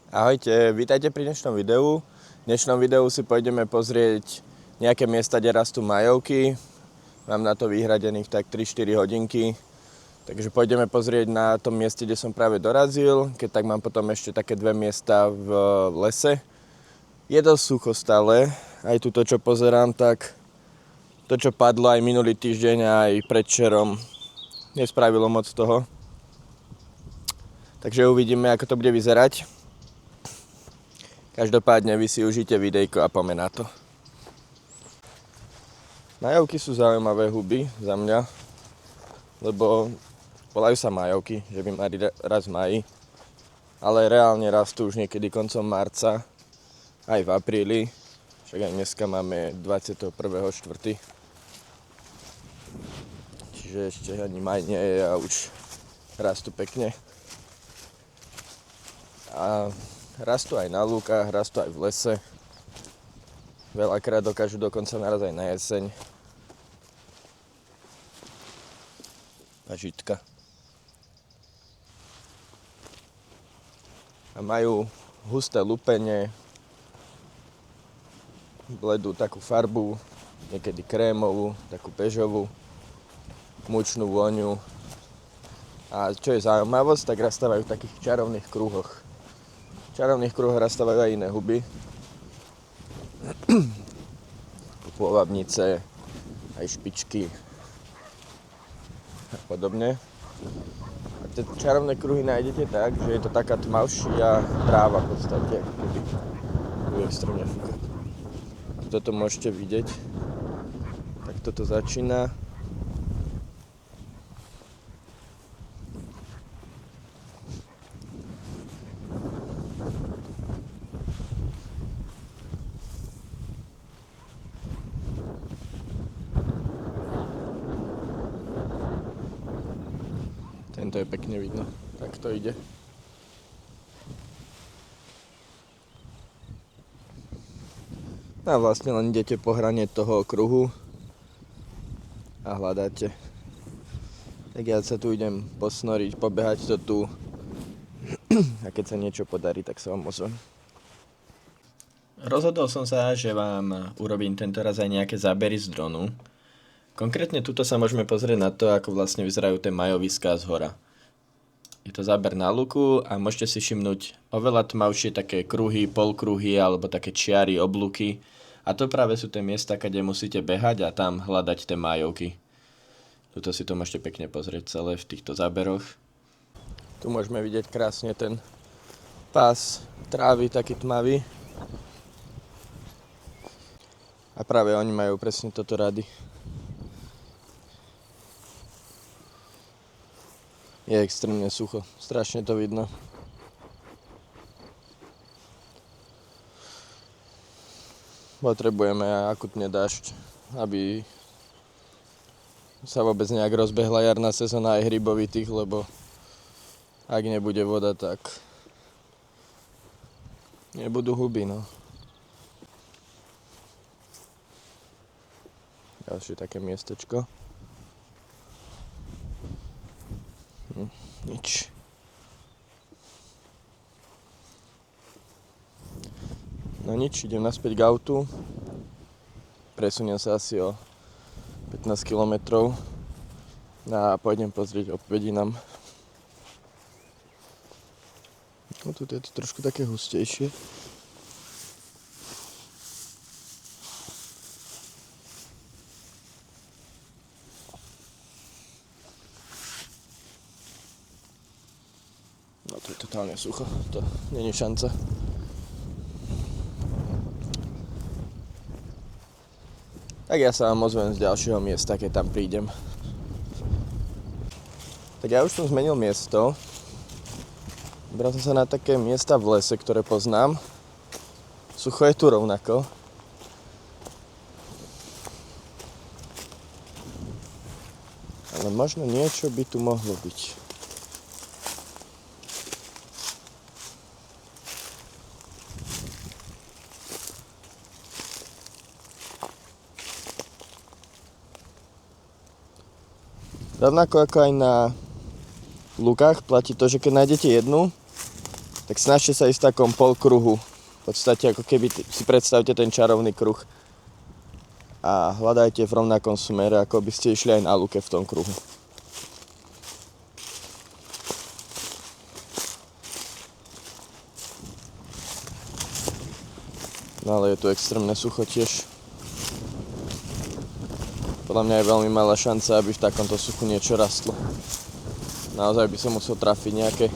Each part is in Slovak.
Ahojte, vítajte pri dnešnom videu. V dnešnom videu si pôjdeme pozrieť nejaké miesta, kde rastú majovky. Mám na to vyhradených tak 3-4 hodinky. Takže pôjdeme pozrieť na tom mieste, kde som práve dorazil. Keď tak mám potom ešte také 2 miesta v lese. Je dosť sucho stále. Aj tuto, čo pozerám, tak to, čo padlo aj minulý týždeň, aj predvčerom, nespravilo moc toho. Takže uvidíme, ako to bude vyzerať. Každopádne vy si užite videjko a poďme na to. Majovky sú zaujímavé huby za mňa, lebo volajú sa majovky, že by mali raz v máji, ale reálne rastú už niekedy koncom marca, aj v apríli, však aj dneska máme 21.4. Čiže ešte ani maj nie je a už rastú pekne. A rastú aj na lúkach, rastú aj v lese. Veľakrát dokážu dokonca naraz aj na jeseň. A žitka. A majú husté lupenie, bledú takú farbu, niekedy krémovú, takú bežovú, mučnú vôňu. A čo je zaujímavosť, tak rastávajú v takých čarovných kruhoch. V čarovných kruhoch rastávajú aj iné huby. Pôvabnice, aj špičky a podobne. A tie čarovné kruhy nájdete tak, že je to taká tmavšia tráva v podstate. Tu je extrémne fúka. Toto môžete vidieť. Tak toto začína. Tento je pekne vidno, tak to ide. A vlastne len idete po hrane toho kruhu a hľadáte. Tak ja sa tu idem posnoriť, pobehať to tu a keď sa niečo podarí, tak sa vám ozvem. Rozhodol som sa, že vám urobím tentoraz aj nejaké zábery z dronu. Konkrétne tuto sa môžeme pozrieť na to, ako vlastne vyzerajú tie majoviská zhora. Je to záber na luku a môžete si všimnúť oveľa tmavšie také kruhy, polkruhy alebo také čiary, oblúky. A to práve sú tie miesta, kde musíte behať a tam hľadať tie majovky. Tuto si to môžete pekne pozrieť celé v týchto záberoch. Tu môžeme vidieť krásne ten pás trávy, taký tmavý. A práve oni majú presne toto rady. Je extrémne sucho, strašne to vidno. Potrebujeme akutne dážď, aby sa vôbec nejak rozbehla jarná sezóna aj hrybovitých, lebo ak nebude voda, tak nebudú huby, no. Ďalšie také miestečko. Nič. No nič, idem naspäť k autu. Presuniem sa asi o 15 km a pôjdem pozrieť obvedinám. No tu je to trošku také hustejšie. No to je totálne sucho, to není šanca. Tak ja sa vám ozvem z ďalšieho miesta, keď tam prídem. Tak ja už som zmenil miesto. Vybral som sa na také miesta v lese, ktoré poznám. Sucho je tu rovnako. Ale možno niečo by tu mohlo byť. Rovnako ako aj na lukách platí to, že keď nájdete jednu, tak snažte sa ísť v takom polkruhu. V podstate ako keby si predstavte ten čarovný kruh a hľadajte v rovnakom smere, ako by ste išli aj na lúke v tom kruhu. No ale je tu extrémne sucho tiež. Podľa mňa je veľmi malá šanca, aby v takomto suchu niečo rastlo. Naozaj by som musel trafiť nejaké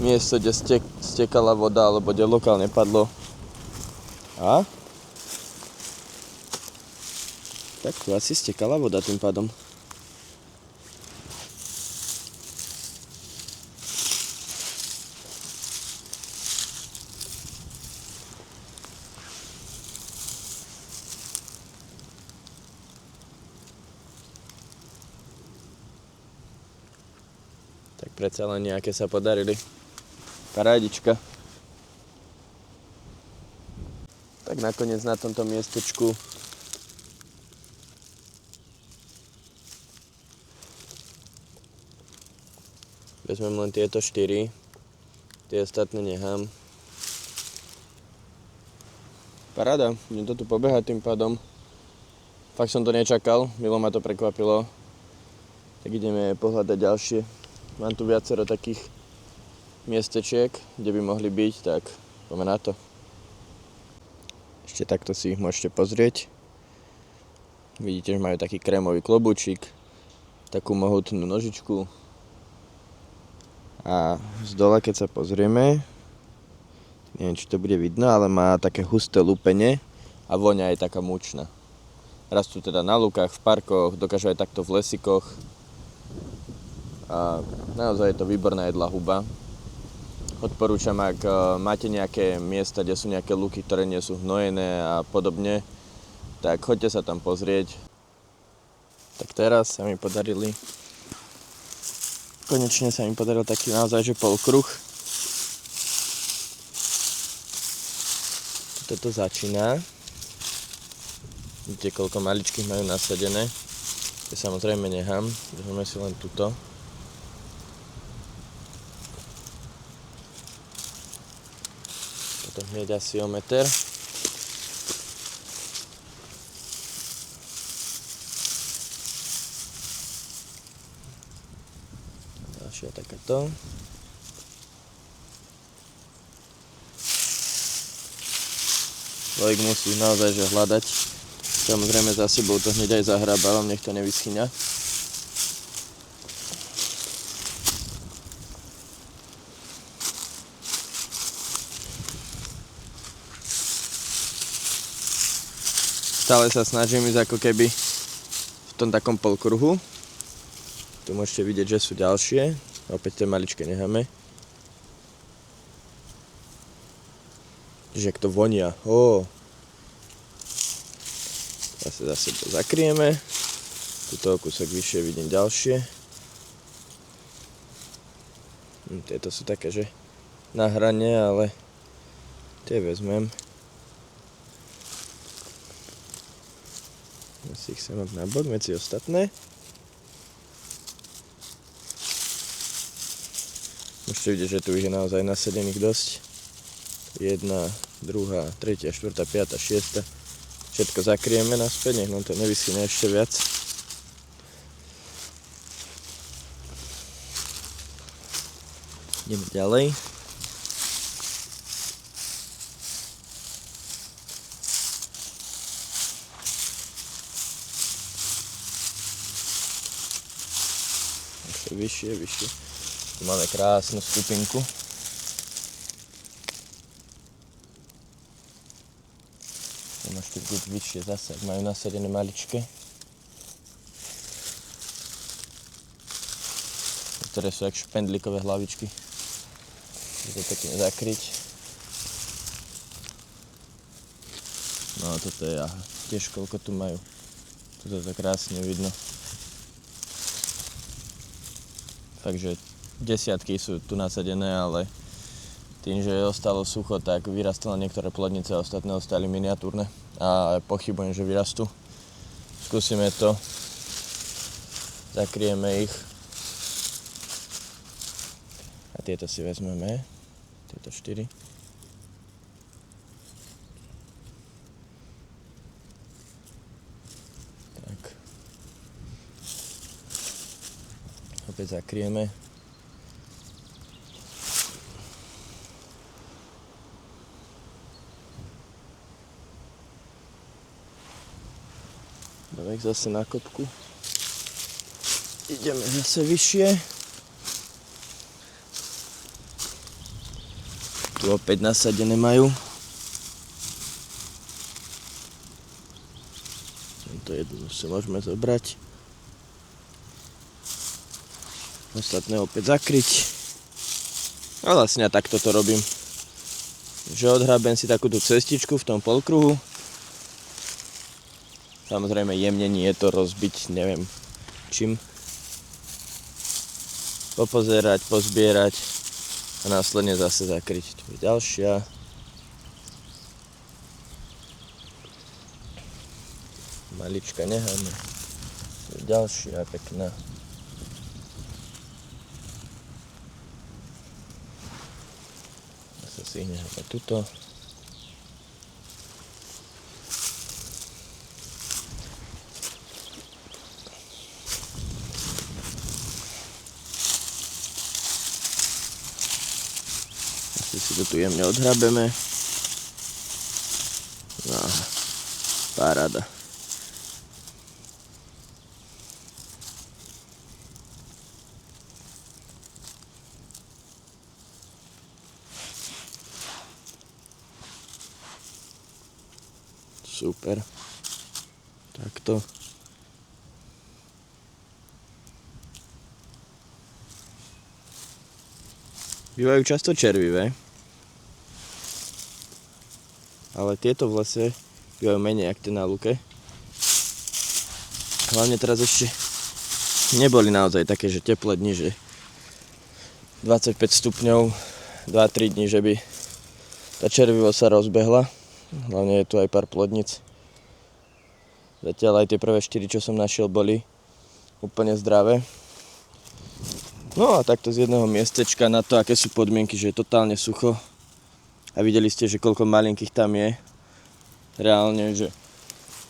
miesto, kde stekala voda, alebo kde lokálne padlo. A? Tak tu asi stekala voda tým pádom. Tak predsa len nejaké sa podarili. Parádička. Tak nakoniec na tomto miestečku vezmem len tieto 4. Tie ostatné nechám. Paráda, idem to tu pobehať tým pádom. Fakt som to nečakal, milo ma to prekvapilo. Tak ideme pohľadať ďalšie. Mám tu viacero takých miestečiek, kde by mohli byť, tak poďme na to. Ešte takto si ich môžete pozrieť. Vidíte, že majú taký krémový klobúčik, takú mohutnú nožičku. A z dola, keď sa pozrieme, neviem, či to bude vidno, ale má také husté lúpenie a voňa je taká múčna. Rastú teda na lúkach, v parkoch, dokážu aj takto v lesikoch. A naozaj je to výborná jedlá huba. Odporúčam, ak máte nejaké miesta, kde sú nejaké lúky, ktoré nie sú hnojené a podobne, tak choďte sa tam pozrieť. Tak teraz sa mi podaril taký naozaj, že polkruh. Toto začína. Vidíte, koľko maličkých majú nasadené. Ja samozrejme nechám, vezmeme si len túto. Potom hneď asi o meter. Ďalšia takáto. Človek musí naozaj že hľadať. Samozrejme za sebou to hneď aj zahrabávam, nech to nevyschyňa. Stále sa snažím ísť ako keby v tom takom polkruhu. Tu môžete vidieť, že sú ďalšie. Opäť tie maličké necháme. Že ak to vonia. Zase to zakrieme. Tuto kúsok vyššie vidím ďalšie. Tieto sú také, že na hrane, ale tie vezmem. Si ich sem na bok medzi ostatné. Môžete vidieť, že tu ich je naozaj nasadených dosť. 1, 2, 3, 4, 5, 6. Všetko zakrieme naspäť, nech nám to nevyschne ešte viac. Ideme ďalej. Vyššie. Tu máme krásnu skupinku. Tu môžete byť vyššie zase, majú nasadené maličké. Ktoré sú jak špendlíkové hlavičky. Môžete pekne zakryť. No a toto je tiež koľko tu majú. Toto to krásne vidno. Takže desiatky sú tu nasadené, ale tým, že ostalo sucho, tak vyrastalo niektoré plodnice a ostatné ostali miniatúrne. A pochybujem, že vyrastú. Skúsime to. Zakrieme ich. A tieto si vezmeme. Tieto 4. Tak. Opäť zakrieme. Dáme ich zase na kopku. Ideme zase vyššie. Tu opäť nasadené majú. Tento jednu si môžeme zobrať. Ostatné opäť zakryť. A vlastne ja takto to robím. Že odhrábem si takúto cestičku v tom polkruhu. Samozrejme jemne nie je to rozbiť, neviem čím. Popozerať, pozbierať a následne zase zakryť. Tu je ďalšia. Malička necháme. Tu je ďalšia pekná. Zase si ich necháme tuto. Si to tu jemne odhrabeme. No, paráda. Super. Takto. Bývajú často červivé. Ale tieto v lese bývajú menej ako tie na lúke. Hlavne teraz ešte neboli naozaj také, že teplé dni, že 25 stupňov, 2-3 dní, že by tá červivosť sa rozbehla. Hlavne je tu aj pár plodnic. Zatiaľ aj tie prvé 4, čo som našiel, boli úplne zdravé. No a takto z jedného miestečka na to, aké sú podmienky, že je totálne sucho. A videli ste, že koľko malinkých tam je. Reálne, že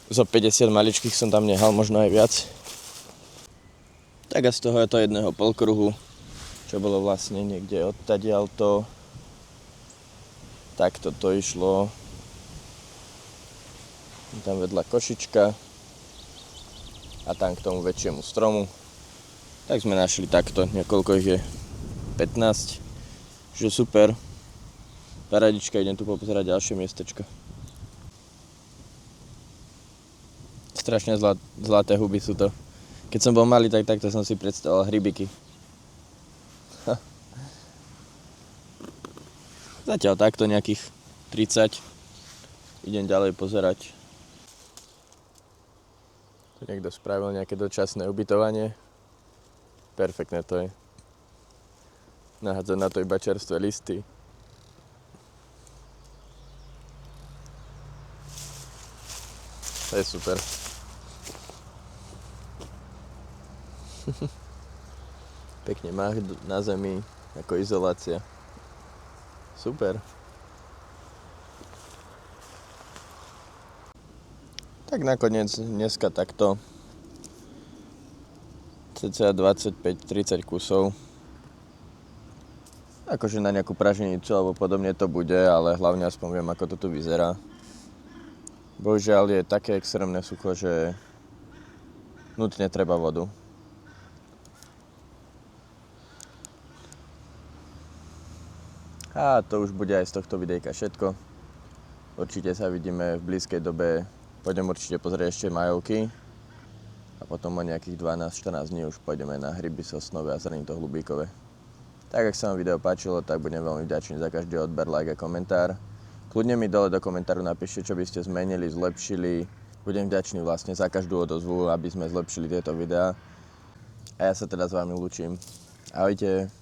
zo 50 maličkých som tam nehal, možno aj viac. Tak a z toho je to jedného polkruhu, čo bolo vlastne niekde odtadiaľto. Takto to išlo. Tam vedľa košička. A tam k tomu väčšiemu stromu. Tak sme našli takto, niekoľko ich je 15. Že super. Paradička, idem tu popozerať ďalšie miestečko. Strašne zlaté huby sú to. Keď som bol malý, tak takto som si predstavoval hrybiky. Zatiaľ takto nejakých 30. Idem ďalej pozerať. Tu niekto spravil nejaké dočasné ubytovanie. Perfektné to je. Nahádzať na to iba čerstvé listy. To je super. Pekne mách na zemi, ako izolácia. Super. Tak nakoniec dneska takto. Cca 25-30 kusov. Akože na nejakú praženicu alebo podobne to bude, ale hlavne aspoň viem, ako to tu vyzerá. Bohužiaľ je také extrémne sucho, že nutne treba vodu. A to už bude aj z tohto videjka všetko. Určite sa vidíme v blízkej dobe. Pôjdem určite pozrieť ešte majovky. A potom o nejakých 12-14 dní už pôjdeme na hryby sosnové a zrnito-hlubíkové. Tak, ak sa vám video páčilo, tak budem veľmi vďačný za každý odber, like a komentár. Kľudne mi dole do komentáru napíšte, čo by ste zmenili, zlepšili. Budem vďačný vlastne za každú odozvu, aby sme zlepšili tieto videá. A ja sa teda s vami lúčim. Ahojte.